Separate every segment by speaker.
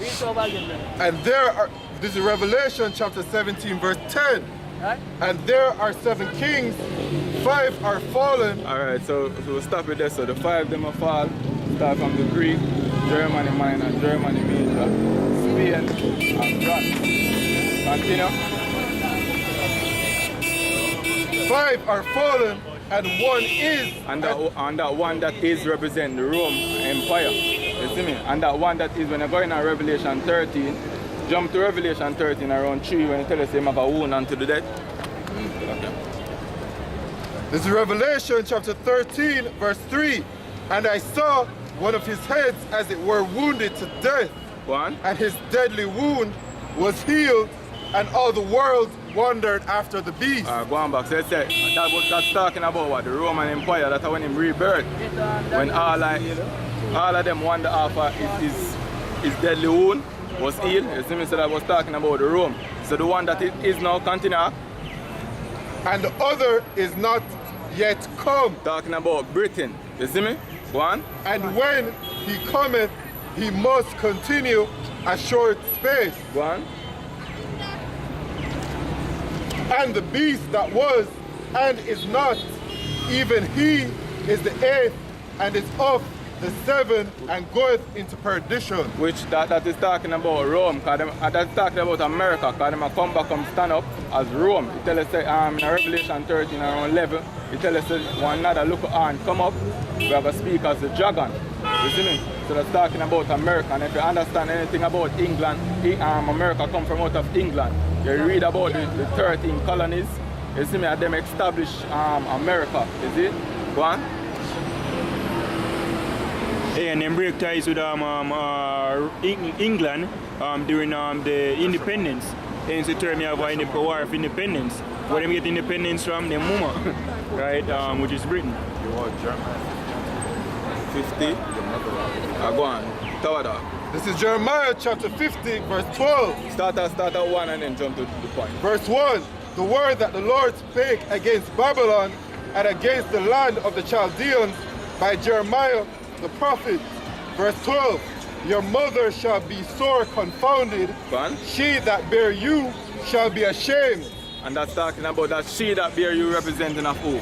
Speaker 1: And there are, this is Revelation chapter 17 verse 10. And there are 7 kings, 5 are fallen.
Speaker 2: Alright, so we'll stop with this. So the 5 of them are fall. Start from the Greek, Germany minor, Germany major, Spain and France. Continue.
Speaker 1: 5 are fallen and 1 is.
Speaker 2: And that one that is represent the Rome Empire. You see me? And that one that is, when I go in Revelation 13, jump to Revelation 13 around 3 when it tells us they have a wound unto the death. Okay.
Speaker 1: This is Revelation chapter 13 verse 3. And I saw one of his heads as it were wounded to death.
Speaker 2: One.
Speaker 1: And his deadly wound was healed, and all the world wandered after the beast.
Speaker 2: Go on back. So it said, that's talking about what? The Roman Empire, that's when him rebirth. When all of them wander after his deadly wound was healed. You see me? So that was talking about the Rome. So the one that is now continue.
Speaker 1: And the other is not yet come.
Speaker 2: Talking about Britain. You see me? Go on.
Speaker 1: And when he cometh, he must continue a short space.
Speaker 2: Go on.
Speaker 1: And the beast that was and is not, even he is the 8th and is of the 7th and goeth into perdition.
Speaker 2: Which that is talking about Rome, that's talking about America, because them come back and stand up as Rome. It tells us in Revelation 13 around 11, it tells us one another look and come up, we have a speak as the dragon. You see me? So that's talking about America. And if you understand anything about England, America come from out of England. You read about the 13 colonies, you see me, and them establish America, you see? Go on.
Speaker 3: Yeah, and then break ties with England during the independence. Hence the term you have the war of independence. Where them get independence from? The mama, right? Which is Britain.
Speaker 2: You want German? 50. Go on. Tawada.
Speaker 1: This is Jeremiah chapter 50 verse 12.
Speaker 2: Start at 1 and then jump to the point.
Speaker 1: Verse 1. The word that the Lord spake against Babylon and against the land of the Chaldeans by Jeremiah the prophet. Verse 12. Your mother shall be sore confounded. She that bare you shall be ashamed.
Speaker 2: And that's talking about that she that bear you representing of who?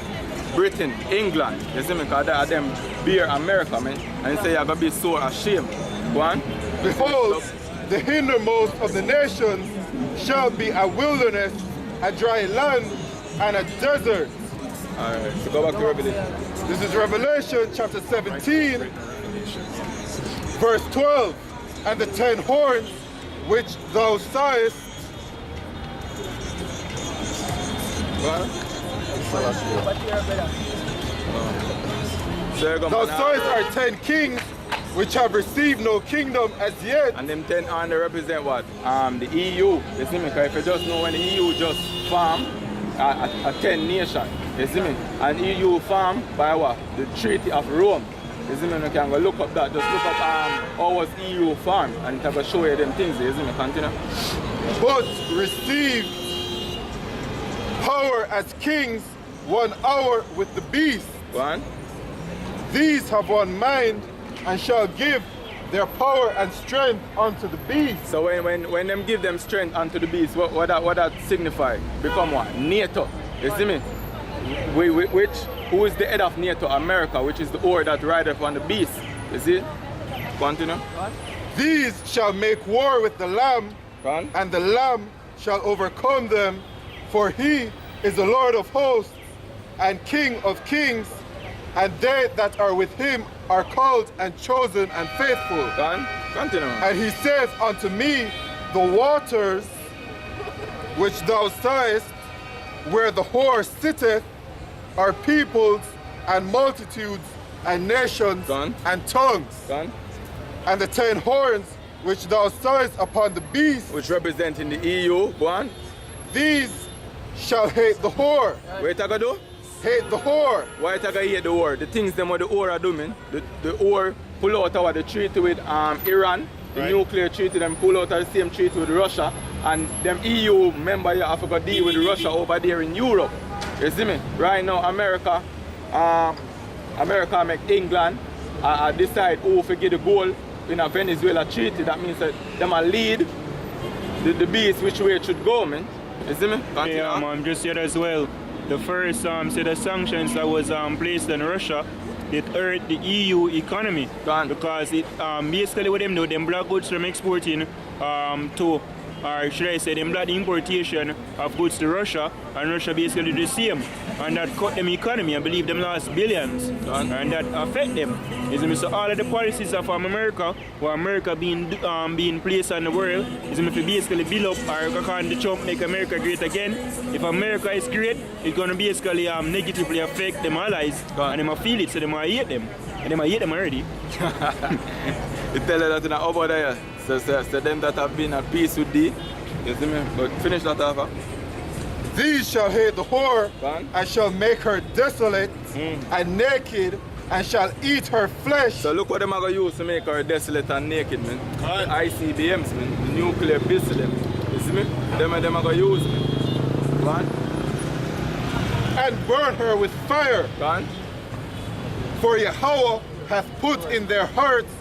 Speaker 2: Britain, England. You see me? Because them bear America, man. And they say you're going to be sore ashamed. Go on.
Speaker 1: Behold, the hindermost of the nations shall be a wilderness, a dry land, and a desert.
Speaker 2: Alright, so go back to Revelation.
Speaker 1: This is Revelation chapter 17, verse 12. And the 10 horns which thou sawest. Thou sawest are 10 kings which have received no kingdom as yet.
Speaker 2: And them 10 on they represent what? The EU. You see me? Because if you just know when the EU just form a 10 nation. You see me? And EU formed by what? The Treaty of Rome. You see me? You can go look up that. Just look up how was EU formed and it will show you them things. You see me? Continue.
Speaker 1: But receive power as kings 1 hour with the beast.
Speaker 2: One.
Speaker 1: These have one mind and shall give their power and strength unto the beast.
Speaker 2: So when them give them strength unto the beast, what that signify? Become what? NATO. You see me? Who is the head of NATO? America, which is the oar that rideth on the beast. You see? Continue.
Speaker 1: These shall make war with the Lamb, and the Lamb shall overcome them, for he is the Lord of hosts and King of kings, and they that are with him are called and chosen and faithful.
Speaker 2: Continue.
Speaker 1: And he saith unto me, the waters which thou sawest, where the whore sitteth, are peoples and multitudes and nations and tongues. And the 10 horns which thou sawest upon the beast,
Speaker 2: which represent in the EU, go on.
Speaker 1: These shall hate the whore.
Speaker 2: Wait, I go do?
Speaker 1: Hate the whore.
Speaker 2: Why I hate the whore? The things them what the whore are doing. The whore pull out our the treaty with Iran, the nuclear treaty, them pull out the same treaty with Russia, and them EU member here have to deal with Russia over there in Europe. You see me? Right now America make England decide who to give the gold in a Venezuela treaty, that means that them a lead the beast which way it should go, man. You see me? Continue.
Speaker 3: Yeah, man, just yet as well. The first set of sanctions that was placed on Russia, it hurt the EU economy. Because it basically what them do, them block goods from exporting to, or should I say, them block the importation of goods to Russia, and Russia basically do the same. And that cut them economy. I believe them lost billions, and that affect them. You see me? So all of the policies of America, where America being placed on the world, is if you basically build up, or according to Trump, make America great again. If America is great, it's going to basically negatively affect them allies, and them feel it, so they might hate them. And they might hate them already.
Speaker 2: You tell her that in over there, so them that have been at peace with thee. You see me? But finish that off.
Speaker 1: These shall hate the whore, and shall make her desolate and naked, and shall eat her flesh.
Speaker 2: So look what them are going to use to make her desolate and naked, man. ICBMs, man. The nuclear missile, you see me? Them are going to use, man.
Speaker 1: And burn her with fire. For Yahweh hath put in their hearts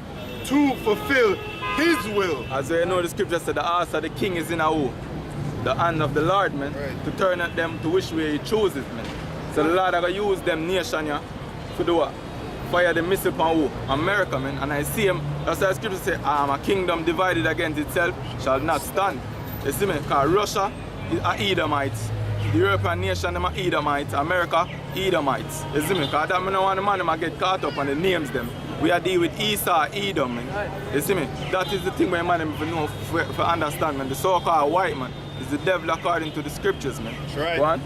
Speaker 1: to fulfill his will.
Speaker 2: As you know, the scripture said the heart of the king is in a who? The hand of the Lord, man, to turn at them to which way he chooses, man. So the Lord are going to use them nation, yeah, to do what? Fire the missile upon who? America, man. And I see him, that's why the scripture say, a kingdom divided against itself shall not stand. You see me? Because Russia is Edomites. The European nation, them are Edomites. America, Edomites. You see me? Because that man don't want the man to get caught up on the names them. We are dealing with Esau, Edom, man. You see me? That is the thing where man them know for understand, man. The so-called white man is the devil according to the scriptures, man.
Speaker 3: That's right. What?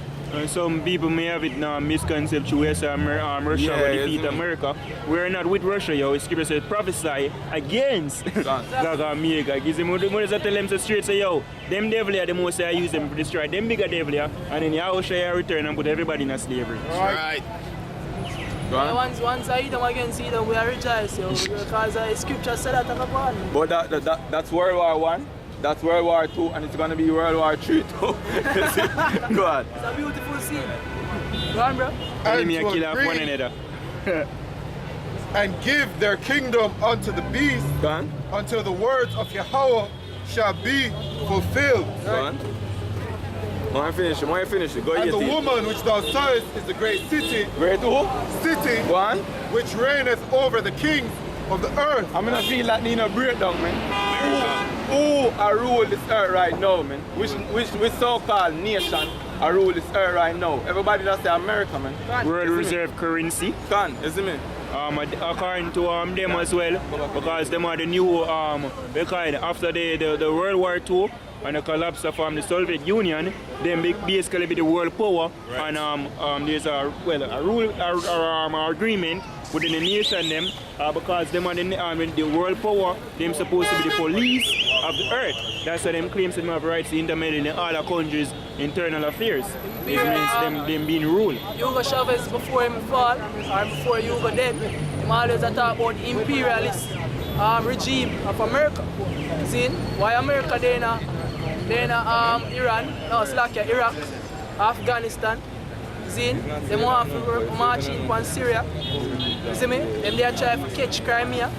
Speaker 3: Some people may have it now misconception where say Russia will defeat America. We're not with Russia, yo. Scripture says prophesy against America. Gives them more tell them so straight say, yo, them devil are the most I use them to destroy them bigger devil, and then Yahushua return and put everybody in slavery.
Speaker 4: Right. Once I eat them against Edom, we are rejoiced, yo, because the scripture said that upon.
Speaker 2: But that's World War I. That's World War II, and it's going to be World War III too. Go on.
Speaker 4: It's a beautiful scene. Go on, bro.
Speaker 1: And give their kingdom unto the beast until the words of Yahweh shall be fulfilled.
Speaker 2: Go on. When I finish it, go
Speaker 1: and the woman which thou sawest is the great city.
Speaker 2: Great who?
Speaker 1: City.
Speaker 2: Go on.
Speaker 1: Which reigneth over the kings of the earth.
Speaker 2: I'm gonna feel like need a breakdown, man. Who are rule this earth right now, man? Which so-called nation are rule this earth right now? Everybody just say America, man.
Speaker 3: World Reserve currency.
Speaker 2: You see me?
Speaker 3: According to them as well, because them are the new after the World War II and the collapse of the Soviet Union, them basically be the world power, and there's a rule agreement within the nation them because them are the world power, them supposed to be the police of the earth. That's why them claims them have rights to intermeddle in other countries' internal affairs. It means them being ruled.
Speaker 4: Hugo Chavez before him fall, or before Hugo dead, him always talk about the imperialist regime of America. See, why America then Iran, no, Slovakia, Iraq, Afghanistan. See, they want to march in on Syria. You see me? Them they are trying to catch Crimea.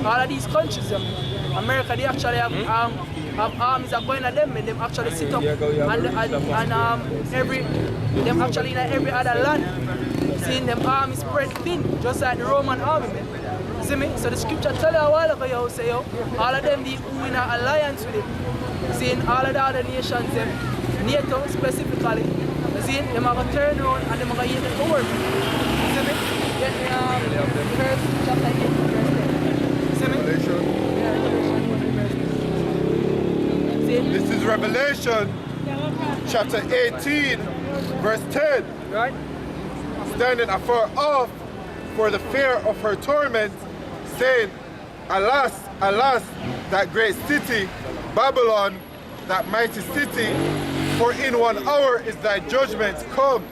Speaker 4: All of these countries, America, they actually have armies that going at them, and them actually sit up and them actually in every other land. Seeing them armies spread thin, just like the Roman army. You see me? So the scripture tell you a while ago, say, all of them who in an alliance with it. Seeing all of the other nations, NATO specifically, seeing them are going to turn around and them are going to use it to work. You see me? Get me first chapter 8, verse 10. See me?
Speaker 1: This is Revelation chapter 18, verse 10.
Speaker 4: Right?
Speaker 1: Standing afar off for the fear of her torment, saying, Alas, alas, that great city, Babylon, that mighty city, for in 1 hour is thy judgment come.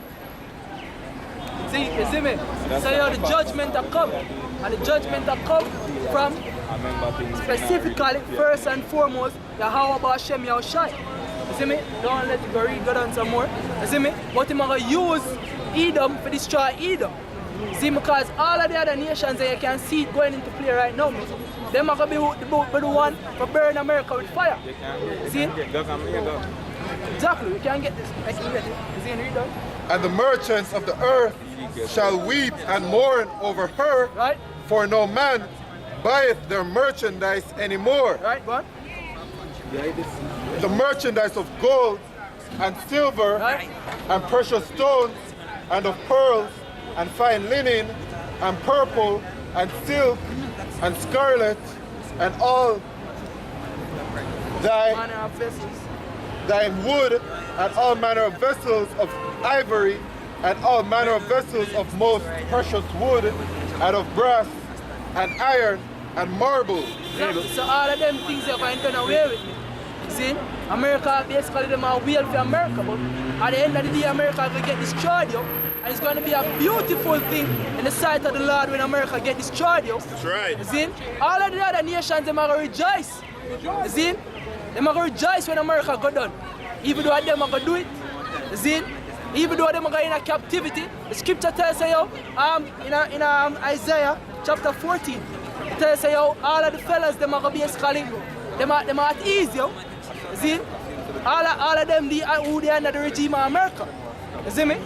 Speaker 4: See, you see me? So you have the judgment that come. And the judgment that come from specifically, first and foremost, Yahweh Ba'Shem Yahushai. You see me? Don't let it go read, go down some more. You see me? But I'm going to use Edom to destroy Edom. See, because all of the other nations that you can see it going into play right now, them are going to be the one to burn America with fire. See? Exactly, we can't get this. I can get it. See, read that.
Speaker 1: And the merchants of the earth shall weep and mourn over her,
Speaker 4: Right?
Speaker 1: for no man buyeth their merchandise anymore.
Speaker 4: Right, go on.
Speaker 1: The merchandise of gold and silver
Speaker 4: Right?
Speaker 1: and precious stones and of pearls and fine linen and purple and silk and scarlet and all
Speaker 4: Manner of vessels.
Speaker 1: thine wood and all manner of vessels of ivory and all manner of vessels of most precious wood and of brass and iron and marble.
Speaker 4: So all of them things are going to done away with me. See? America, basically them are weird for America, but at the end of the day, America will get destroyed, yo. And it's going to be a beautiful thing in the sight of the Lord when America get destroyed, yo.
Speaker 1: That's right.
Speaker 4: You see? All of the other nations, them are going to rejoice. You see? Them are going to rejoice when America go done. Even though them are going to do it. You see? Even though them are going in a captivity. The scripture tells you, in Isaiah chapter 14, it tells you, all of the fellas, them are going to be escalating. Them are at ease, yo. You see? All of them, who they under the regime of America. You see me?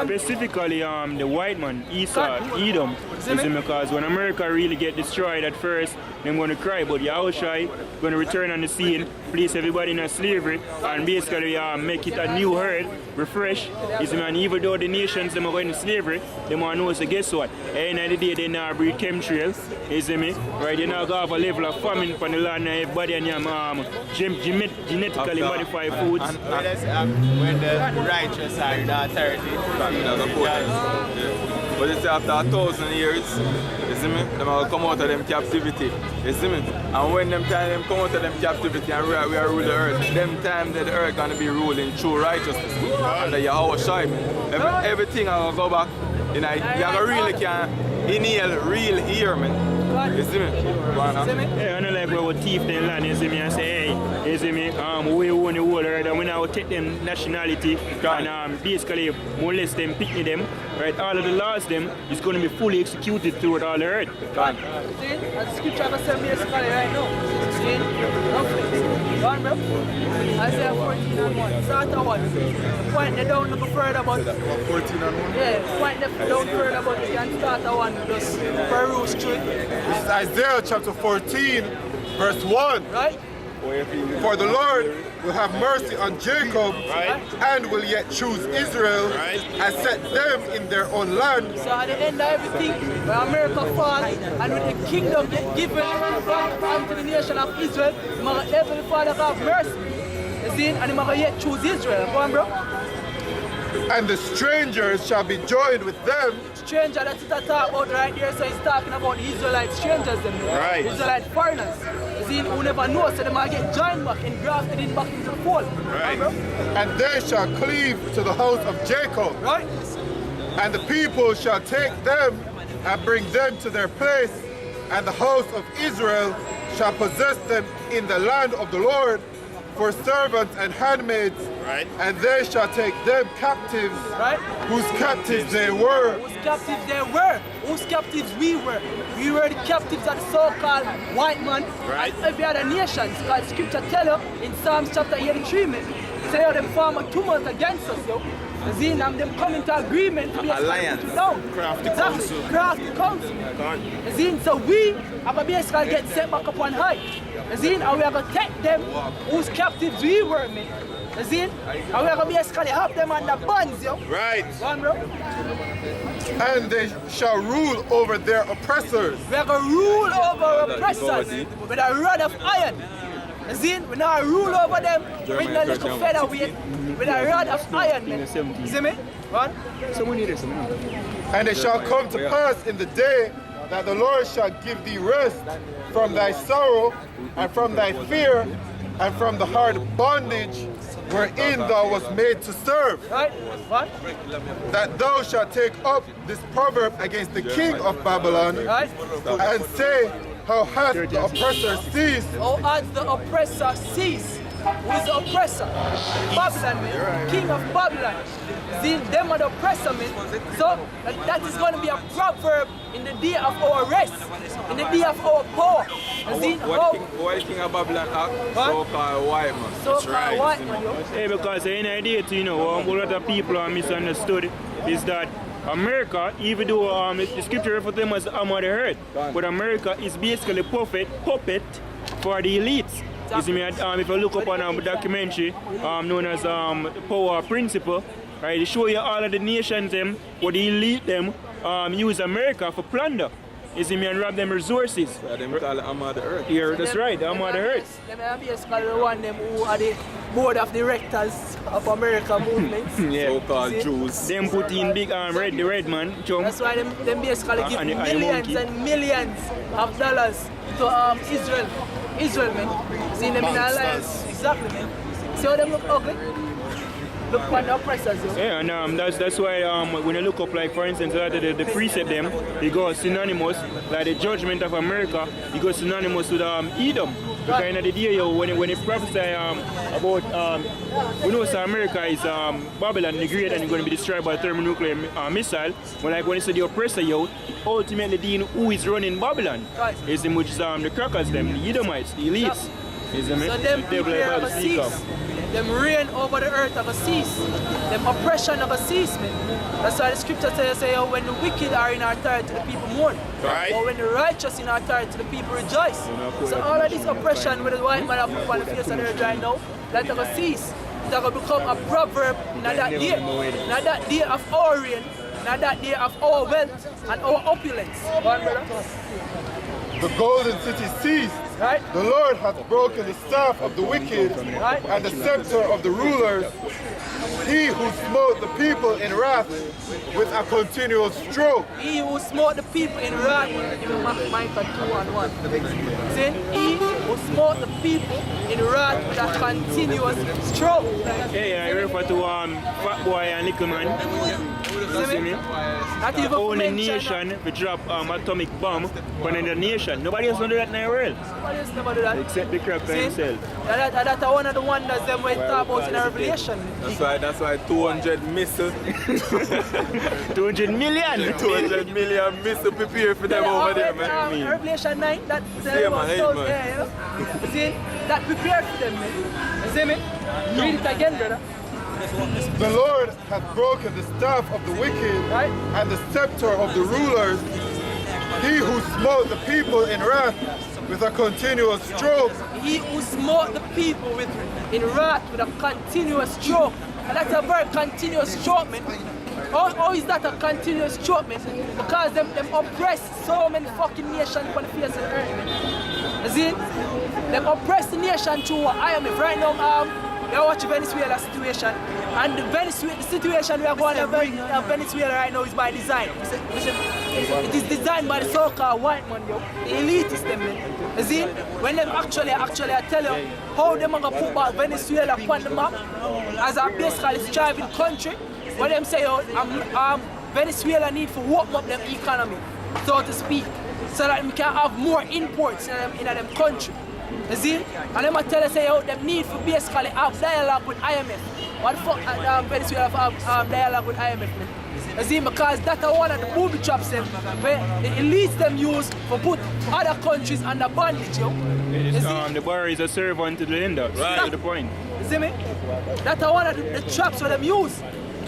Speaker 3: Specifically, the white man, Esau, Edom, you see, because when America really get destroyed at first, they're going to cry, but Yahushai going to return on the scene, place everybody in slavery, and basically make it a new herd, refresh. You see, and even though the nations them are going to slavery, they want to know, so guess what? At the end of the day, they now breed chemtrails, you see me? Right, they now go have a level of famine from the land, and everybody and genetically modified foods.
Speaker 5: When the righteous are in authority.
Speaker 2: But it's after 1,000 years, you see me, them will come out of them captivity, you see me? And when them time them come out of them captivity and we are rule the earth, them time that the earth gonna be ruling true righteousness under Yahushai. Everything will go back, you know, you really can inhale real ear, man. You see me?
Speaker 3: Yeah, I know like we thief them land, you see me, and say, hey, you see me, we own the whole earth, and we now take them nationality, and basically molest them, picnic them, right? All of the laws them is going to be fully executed throughout all the earth.
Speaker 4: See? As the scripture has said basically right now. See? Roughly. Go on, bro. Isaiah 14 and 1. Start at 1. Point them down a little further, but
Speaker 1: 14 and 1.
Speaker 4: yeah, point them down further, but you can start at 1. Just peruse through it.
Speaker 1: This is Isaiah chapter 14, verse 1.
Speaker 4: Right?
Speaker 1: For the Lord will have mercy on Jacob, and will yet choose Israel, and set them in their own land.
Speaker 4: So at the end of everything, when America falls, and when the kingdom get given unto the nation of Israel, my Heavenly Father have mercy. You see? And he might yet choose Israel. Go on, bro.
Speaker 1: And the strangers shall be joined with them.
Speaker 4: Stranger that's it I talk about right there, so he's talking about the Israelite strangers them,
Speaker 1: Right.
Speaker 4: Israelite foreigners. You see, who never know, so they might get joined back and grafted in back into the fold. Right, bro?
Speaker 1: And they shall cleave to the house of Jacob.
Speaker 4: Right?
Speaker 1: And the people shall take them and bring them to their place, and the house of Israel shall possess them in the land of the Lord for servants and handmaids, and they shall take them captives, whose captives they were.
Speaker 4: Whose captives they were. Whose captives we were. We were the captives of the so-called white man and every other nation. Because scripture tell you in Psalms chapter 83, man, say how them form a tumult against us, yo. You see, and them come into agreement to be
Speaker 5: Alliance.
Speaker 4: Crafty council. Crafty council. You see, so we have a basically get set back up on high. You see, and we are going to take them whose captives we were, man. You see, and we are going to basically have them under bonds, yo.
Speaker 1: Right.
Speaker 4: Go on, bro.
Speaker 1: And they shall rule over their oppressors.
Speaker 4: We are going to rule over our oppressors with a rod of iron. You see, we now rule over them with a little featherweight, with a rod of iron, man. You see me? What?
Speaker 1: And it shall come to pass in the day that the Lord shall give thee rest from thy sorrow, and from thy fear, and from the hard bondage wherein thou wast made to serve.
Speaker 4: Right? What?
Speaker 1: That thou shalt take up this proverb against the king of Babylon,
Speaker 4: Right?
Speaker 1: and say, how hath the oppressor ceased?
Speaker 4: How has the oppressor ceased? who is the oppressor. Babylon, man. King of Babylon. See, them are the oppressor, man. So that is going to be a proverb in the day of our rest, in the day of our power. See,
Speaker 2: Why King of Babylon act so-called white man?
Speaker 4: So-called white man, yo.
Speaker 3: Hey, because the idea, you know, a lot of people are misunderstood is that America, even though the scripture refers to them as the arm of the earth, but America is basically puppet for the elites. You see me, if you look up on a documentary known as Power Principle, right, it show you all of the nations them, or the elite them, use America for plunder. You see me, and rob them resources.
Speaker 2: So them call it arm of the earth.
Speaker 3: Yeah, that's right, the arm of the earth.
Speaker 4: Them are basically the one them who are the board of directors of America movements.
Speaker 3: Yeah.
Speaker 2: So-called Jews.
Speaker 3: Them put in big the red man, chum.
Speaker 4: That's why them basically give
Speaker 3: and the
Speaker 4: millions
Speaker 3: monkey.
Speaker 4: and millions of dollars to Israel. Israel, man. See them in alliance. Exactly, man. See how them look ugly? Look on the oppressors, yo.
Speaker 3: Yeah, and that's why when you look up, like for instance, the precept them, it goes synonymous, like the judgment of America, it goes synonymous with Edom. Because in the day, yo, when it prophesy about, we know so America is Babylon the Great and it's going to be destroyed by a thermonuclear missile. But like when you say the oppressor, yo, ultimately dealing who is running Babylon.
Speaker 4: Right.
Speaker 3: Is the which is the crackers, them, the Edomites, the elites. Is the
Speaker 4: So them people have a cease. Them reign over the earth of a cease. Them oppression of a cease, man. That's why the scripture say oh, when the wicked are in our authority, the people mourn.
Speaker 1: Right.
Speaker 4: Or when the righteous in our authority, the people rejoice. So all of this oppression with the white man have put on the face of the earth right now, that's going to cease. It's going to become a proverb in that day. Not that day of our reign, not that day of our wealth and our opulence. Go on, brother.
Speaker 1: The golden city ceased.
Speaker 4: Right?
Speaker 1: The Lord hath broken the staff of the wicked
Speaker 4: Right.
Speaker 1: and the scepter of the rulers. He who smote the people in wrath with a continual stroke.
Speaker 4: He who smote the people in wrath, Micah 2:1. See? He who smote the people in wrath with a continuous stroke.
Speaker 3: Yeah, I refer to Fat Boy and Little Man.
Speaker 4: See me? Not even
Speaker 3: Own a
Speaker 4: mention
Speaker 3: nation, we drop atomic bomb on the nation. Nobody else do that in the world.
Speaker 4: Nobody else never do that.
Speaker 3: Except the cracker
Speaker 4: See?
Speaker 3: himself.
Speaker 4: That's one of the wonders them we talk about in the Revelation.
Speaker 2: That's why 200 missiles,
Speaker 3: 200 million.
Speaker 2: 200 million missiles prepare for them over there, man.
Speaker 4: Revelation 9, that
Speaker 2: Yeah, man, hey, man.
Speaker 4: yeah, you know? See? That prepared for them, man. You see me? Read it again, brother.
Speaker 1: The Lord hath broken the staff of the wicked
Speaker 4: Right.
Speaker 1: and the scepter of the rulers. He who smote the people in wrath with a continual stroke.
Speaker 4: He who smote the people in wrath with a continuous stroke. And that's a very continuous stroke, man. How is that a continuous stroke, man? Because them oppress so many fucking nations on the face of the earth, man. You see? Them oppress the nation through what I am. Right now, you watch Venezuela situation, and the situation we are going to Venezuela right now is by design. It is designed by the so-called white man, yo. The elitists, them, man. You see? When them actually, I tell you, how them are going to put back Venezuela on the map as a basically thriving country. When them say, yo, Venezuela need to open up them economy, so to speak, so that we can have more imports in them country. You see? And them tell us say, yo, them need to basically have dialogue with IMF. What the fuck Venezuela have dialogue with IMF, man? You see? Because that's one of the booby traps them, where the elites them use for put other countries under bondage, yo. You see?
Speaker 3: The borrower is a servant to the lender. Right. To the point.
Speaker 4: You see me? That's one of the traps that them use.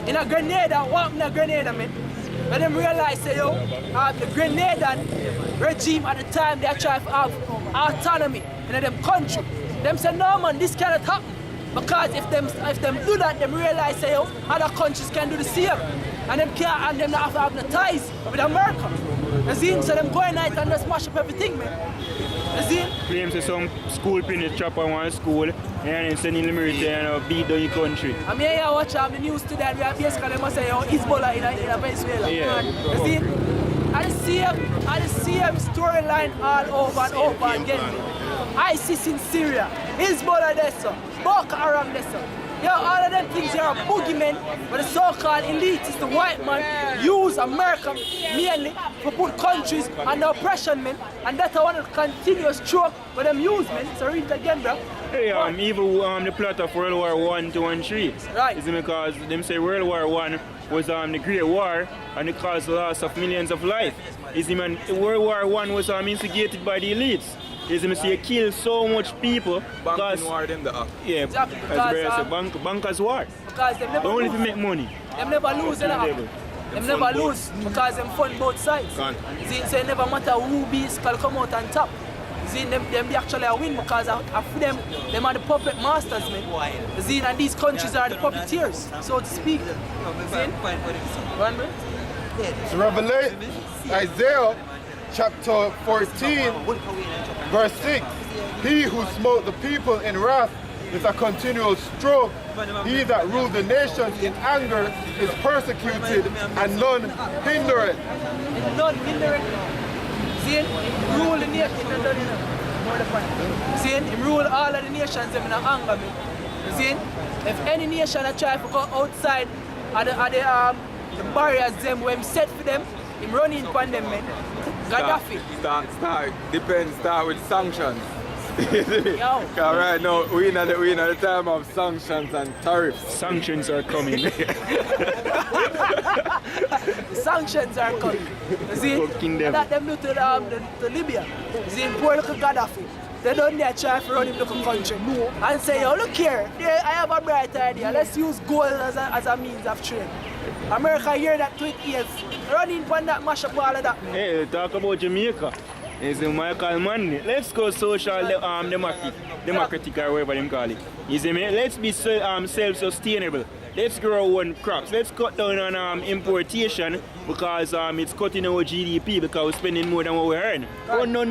Speaker 4: In a Grenada, what in a Grenada, man? When them realize, say, yo, the Grenadian regime at the time, they try to have autonomy in them country. Them say, no, man, this cannot happen. Because if them do that, them realize, say, yo, other countries can do the same. And them can't, and them not have no ties with America. You see? So them go in night and just smash up everything, man. You see?
Speaker 3: Claims that some school pin the trap on one school and then sending the military and beat down your country.
Speaker 4: I mean, I watch the news today and we are basically them say, yo, Hezbollah in Venezuela.
Speaker 3: Yeah.
Speaker 4: You see? And the same storyline all over and over again. ISIS in Syria, Hezbollah there, Boko Haram there. Yo, all of them things here are boogeymen, but the so-called elitists, the white man, use America mainly for put countries under oppression, man. And that's one of the continuous stroke for them use, man. So read it again, bro.
Speaker 3: Hey, even the plot of World War I, 2, and 3.
Speaker 4: Right.
Speaker 3: Is because them say World War I was the Great War and it caused the loss of millions of lives. Is World War I was instigated by the elites. Is say kill so much people because
Speaker 2: war them the act.
Speaker 3: Yeah,
Speaker 4: exactly,
Speaker 3: because bankers war.
Speaker 4: Because them never
Speaker 3: only
Speaker 4: lose.
Speaker 3: to make money.
Speaker 4: Them never lose, them never lose because them fund both sides. See, so it never matter who beats can come out on top. See, them be actually a win because of them are the puppet masters, man. See, and these countries are the puppeteers, so to speak. See? 1 minute?
Speaker 1: So Revelation, Isaiah chapter 14, verse 6. He who smote the people in wrath with a continual stroke, he that ruled the nations in anger is persecuted, and none hinder it.
Speaker 4: None hinder it. See, him rule the nation. See, him rule all of the nations in anger. See, if any nation that try to go outside of the barriers them when set for them, him running upon them, man. Gaddafi.
Speaker 2: Start with sanctions.
Speaker 4: Yo.
Speaker 2: Because right now we in the time of sanctions and tariffs.
Speaker 3: Sanctions are coming.
Speaker 4: Sanctions are coming. You see, that them do to Libya. You see, poor little Gaddafi. They don't need to try to run him to the country. And say, yo, look here, I have a bright idea. Let's use gold as a means of trade. America hear that tweet is running on that mash up all of that.
Speaker 3: Hey, talk about Jamaica. It's Michael Manley. Let's go social democratic or whatever them call it. You see me? Let's be self-sustainable. Let's grow our own crops. Let's cut down on importation because it's cutting our GDP because we're spending more than what we earn. Oh no,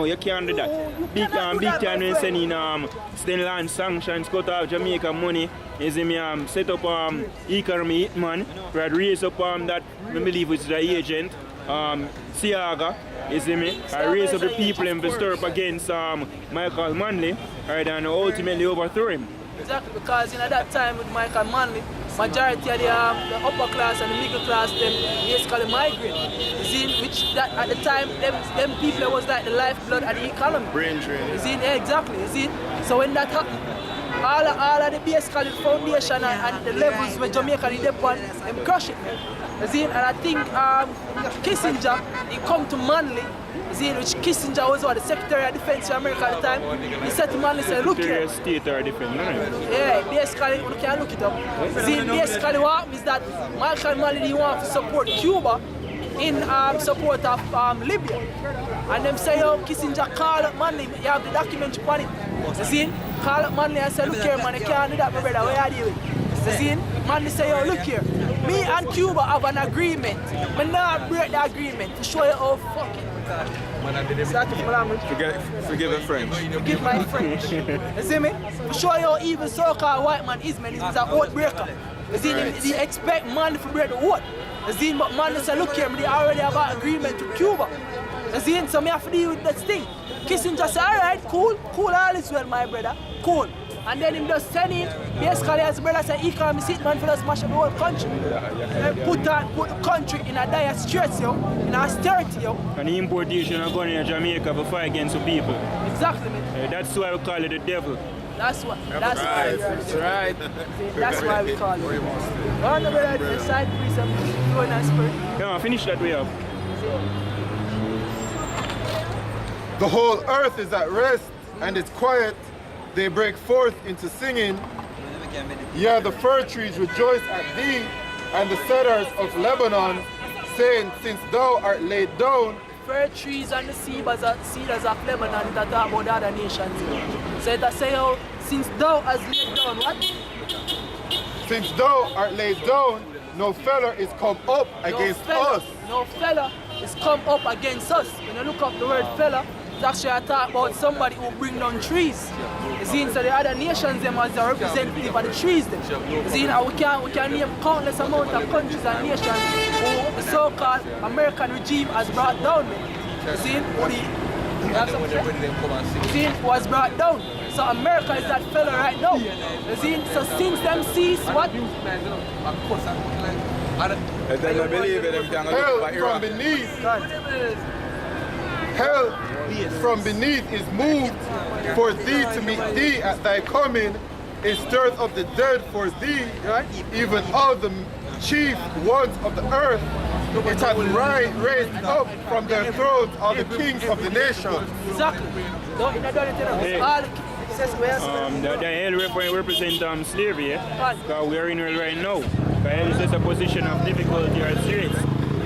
Speaker 3: you can't do that. Big time when sending land sanctions, cut off Jamaica money. You see me? Set up economy hitman, right? Raise up that I believe it's the agent, Siaga. You see me? I raise up the people and stir up against Michael Manley, right, and ultimately overthrow him.
Speaker 4: Exactly, because at that time with Michael Manley, majority of the upper class and the middle class them basically migrate. You see, which that at the time them people was like the lifeblood of the economy.
Speaker 2: Brain training.
Speaker 4: You see, exactly. You see, so when that happened, all of the basically foundation and the levels where Jamaica did upon, them crush it. You see, and I think Kissinger, he come to Manley. You see, which Kissinger was the Secretary of Defense of America at the time. He said to Manley, said, look here.
Speaker 3: Secretary of State or Defense, no?
Speaker 4: Yeah, basically, you can look it up. See, basically what happens is that Michael Manley wants to support Cuba in support of Libya. And them say, yo, Kissinger call up Manley, you have the document upon it. You see, call up Manley and say, look here, man, you can't do that, my brother, where are you doing? You see, Manley say, yo, look here, me and Cuba have an agreement. But now break the agreement to show you how fucking
Speaker 2: Forgive the French.
Speaker 4: Forgive my French. You see me? To show you how evil so-called white man is, man. He's an oath breaker. You see, they expect man to break the oath. You see, but man say, look here, they already have an agreement with Cuba. You see, so me have to deal with that thing. Kissinger say, alright, cool, all is well, my brother, cool. And then him just send in, basically as brother say, economy sit man for us smash up the whole country. Put the country in a dire straits, yo, in austerity, yo.
Speaker 3: And the importation of gun in Jamaica to fight against the people.
Speaker 4: Exactly, man.
Speaker 3: That's why we call it the devil.
Speaker 4: That's why we call it. One of the side priest of going and spirit.
Speaker 3: Yeah, finish that way up.
Speaker 1: The whole earth is at rest and it's quiet. They break forth into singing. Yeah, the fir trees rejoice at thee, and the cedars of Lebanon, saying, since thou art laid down.
Speaker 4: Fir trees and the cedars of Lebanon that talk about the other nations. So it say, oh, since thou hast laid down, what?
Speaker 1: Since thou art laid down, no feller is come up against us.
Speaker 4: No fella is come up against us. When you look up the word fella, it's actually a talk about somebody who bring down trees. You see, so the other nations them as a representative of the trees them. You see, now we can name countless amount of countries and nations who the so-called American regime has brought down them. You see, See, was brought down. So America is that fella right now. You see, so since them sees what?
Speaker 2: They don't believe in them can go
Speaker 1: Hell
Speaker 2: to
Speaker 1: from
Speaker 2: Iraq.
Speaker 1: beneath. Hell from beneath is moved for thee to meet thee at thy coming. It stirs up the dead for thee, even all the chief ones of the earth. It hath raised up from their thrones all the kings of the nations.
Speaker 4: Exactly. Don't you know
Speaker 3: Hey.
Speaker 4: all the says where
Speaker 3: The hell represent slavery, yeah? Because we are in it right now. Because hell is just a position of difficulty or straits.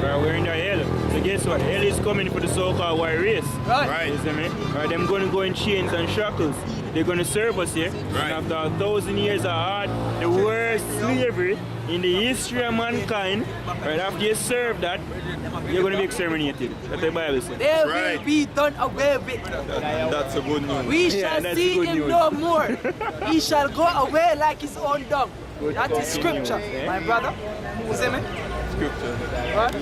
Speaker 3: We're in the hell. So guess what? Hell is coming for the so-called white race.
Speaker 4: Right.
Speaker 3: You see me? Them going to go in chains and shackles. They're going to serve us here. And after 1,000 years of hard, the worst slavery in the history of mankind, right after you serve that, you're going to be exterminated. That's the Bible says.
Speaker 4: they will be done away with.
Speaker 2: That's a good news.
Speaker 4: We
Speaker 3: Yeah,
Speaker 4: shall
Speaker 3: that's
Speaker 4: see
Speaker 3: good
Speaker 4: him
Speaker 3: news.
Speaker 4: no more. He shall go away like his own dog. That is scripture, my brother. You see me?
Speaker 2: Scripture.
Speaker 4: Right?